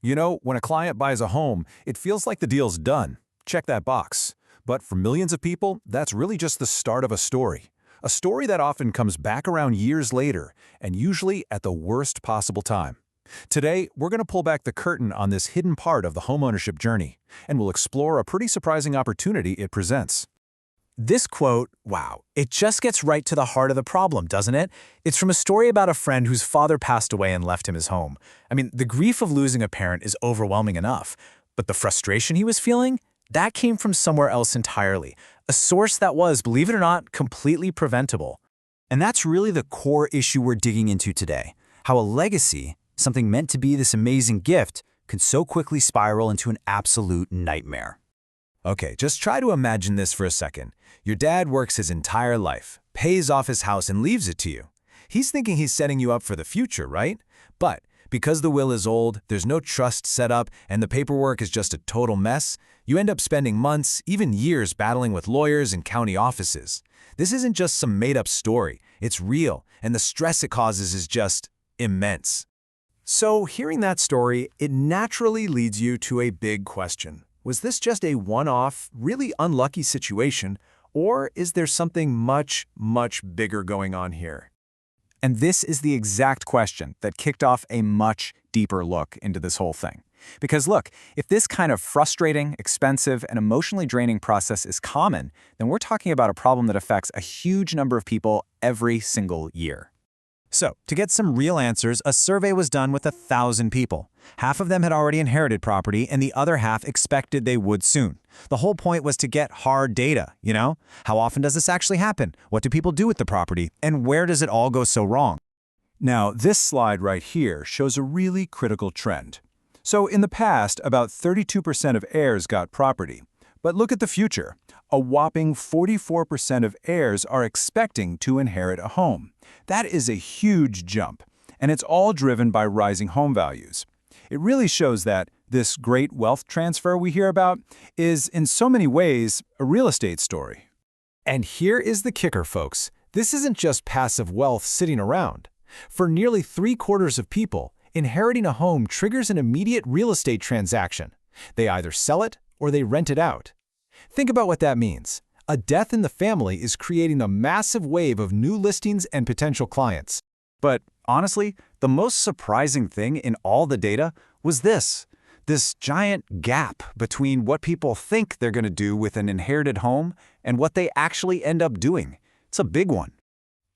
You know, when a client buys a home, it feels like the deal's done. Check that box. But for millions of people, that's really just the start of a story. A story that often comes back around years later, and usually at the worst possible time. Today, we're going to pull back the curtain on this hidden part of the homeownership journey, and we'll explore a pretty surprising opportunity it presents. This quote, wow, it just gets right to the heart of the problem, doesn't it? It's from a story about a friend whose father passed away and left him his home. I mean, the grief of losing a parent is overwhelming enough, but the frustration he was feeling, that came from somewhere else entirely, a source that was, believe it or not, completely preventable. And that's really the core issue we're digging into today, how a legacy, something meant to be this amazing gift, can so quickly spiral into an absolute nightmare. Okay, just try to imagine this for a second. Your dad works his entire life, pays off his house and leaves it to you. He's thinking he's setting you up for the future, right? But because the will is old, there's no trust set up, and the paperwork is just a total mess, you end up spending months, even years battling with lawyers and county offices. This isn't just some made-up story. It's real, and the stress it causes is just immense. So, hearing that story, it naturally leads you to a big question. Was this just a one-off, really unlucky situation, or is there something much, much bigger going on here? And this is the exact question that kicked off a much deeper look into this whole thing. Because look, if this kind of frustrating, expensive, and emotionally draining process is common, then we're talking about a problem that affects a huge number of people every single year. So, to get some real answers, a survey was done with 1,000 people. Half of them had already inherited property, and the other half expected they would soon. The whole point was to get hard data, you know? How often does this actually happen? What do people do with the property? And where does it all go so wrong? Now, this slide right here shows a really critical trend. So in the past, about 32% of heirs got property. But look at the future. A whopping 44% of heirs are expecting to inherit a home. That is a huge jump, and it's all driven by rising home values. It really shows that this great wealth transfer we hear about is, in so many ways, a real estate story. And here is the kicker, folks. This isn't just passive wealth sitting around. For nearly 3/4 of people, inheriting a home triggers an immediate real estate transaction. They either sell it or they rent it out. Think about what that means. A death in the family is creating a massive wave of new listings and potential clients. But honestly, the most surprising thing in all the data was this giant gap between what people think they're going to do with an inherited home and what they actually end up doing. It's a big one.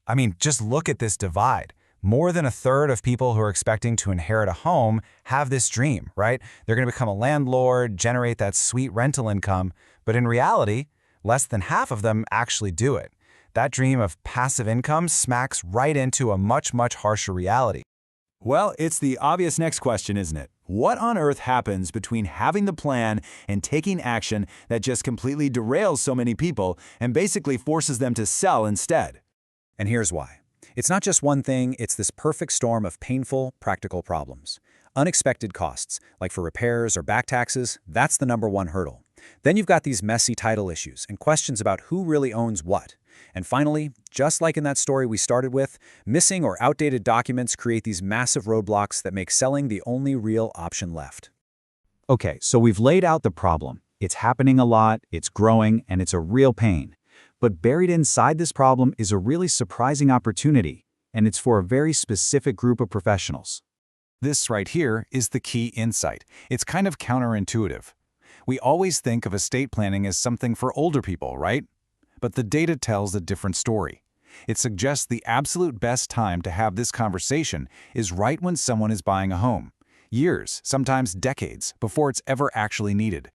I mean, just look at this divide. More than 1/3 of people who are expecting to inherit a home have this dream, right? They're going to become a landlord, generate that sweet rental income, but in reality, less than half of them actually do it. That dream of passive income smacks right into a much, much harsher reality. Well, it's the obvious next question, isn't it? What on earth happens between having the plan and taking action that just completely derails so many people and basically forces them to sell instead? And here's why. It's not just one thing, it's this perfect storm of painful, practical problems. Unexpected costs, like for repairs or back taxes, that's the #1 hurdle. Then you've got these messy title issues and questions about who really owns what. And finally, just like in that story we started with, missing or outdated documents create these massive roadblocks that make selling the only real option left. Okay, so we've laid out the problem. It's happening a lot, it's growing, and it's a real pain. But buried inside this problem is a really surprising opportunity, and it's for a very specific group of professionals. This right here is the key insight. It's kind of counterintuitive. We always think of estate planning as something for older people, right? But the data tells a different story. It suggests the absolute best time to have this conversation is right when someone is buying a home. Years, sometimes decades, before it's ever actually needed.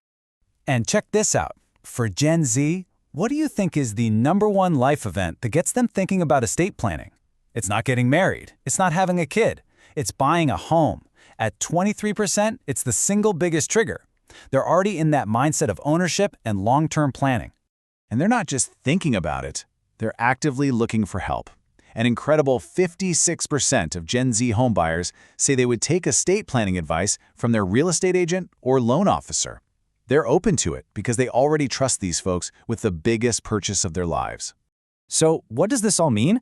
And check this out. For Gen Z, what do you think is the #1 life event that gets them thinking about estate planning? It's not getting married. It's not having a kid. It's buying a home. At 23%, it's the single biggest trigger. They're already in that mindset of ownership and long-term planning. And they're not just thinking about it, they're actively looking for help. An incredible 56% of Gen Z homebuyers say they would take estate planning advice from their real estate agent or loan officer. They're open to it because they already trust these folks with the biggest purchase of their lives. So what does this all mean?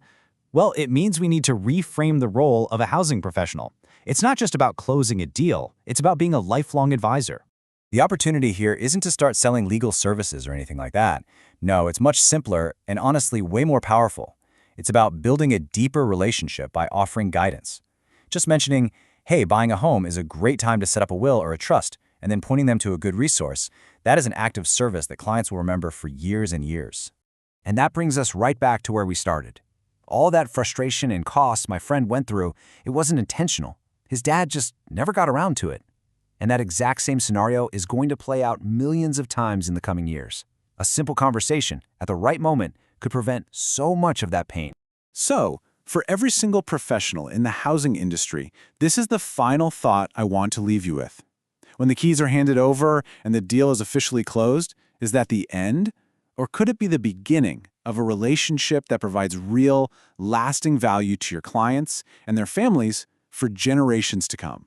Well, it means we need to reframe the role of a housing professional. It's not just about closing a deal, it's about being a lifelong advisor. The opportunity here isn't to start selling legal services or anything like that. No, it's much simpler and honestly way more powerful. It's about building a deeper relationship by offering guidance. Just mentioning, hey, buying a home is a great time to set up a will or a trust, and then pointing them to a good resource, that is an act of service that clients will remember for years and years. And that brings us right back to where we started. All that frustration and cost my friend went through, it wasn't intentional. His dad just never got around to it. And that exact same scenario is going to play out millions of times in the coming years. A simple conversation at the right moment could prevent so much of that pain. So, for every single professional in the housing industry, this is the final thought I want to leave you with. When the keys are handed over and the deal is officially closed, is that the end? Or could it be the beginning of a relationship that provides real, lasting value to your clients and their families for generations to come?